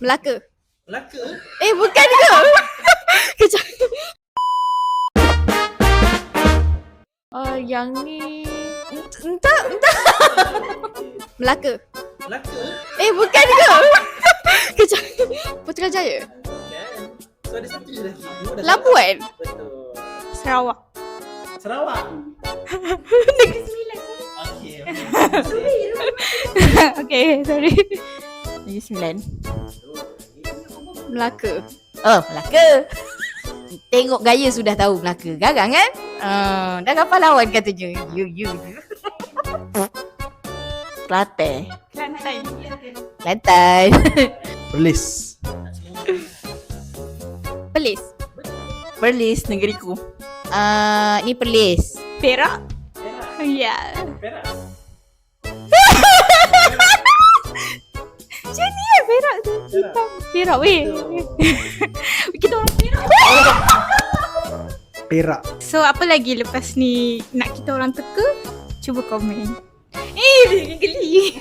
Melaka. Melaka? Bukan ke? Kejap. Yang ni entah. Melaka. Melaka? Bukan ke? Kejap. Putrajaya. Kan? So ada satu je lagi. Dua dah Labuan. salah. Betul. Sarawak. Sarawak? Negeri Sembilan. Okey. Okay, sorry. Negeri Sembilan. Melaka. Oh, Melaka. Tengok gaya sudah tahu Melaka. Garang kan? Dah kapal lawan katanya. You. Kelantan. Kelantan. Perlis. Perlis. Perlis, negeriku. Ni Perlis. Perak? Perak. Ya. Perak. Macam ni kan Perak tu. Perak. Perak weh. Kita orang Perak. Perak. So apa lagi lepas ni nak kita orang teka? Cuba komen. Geli.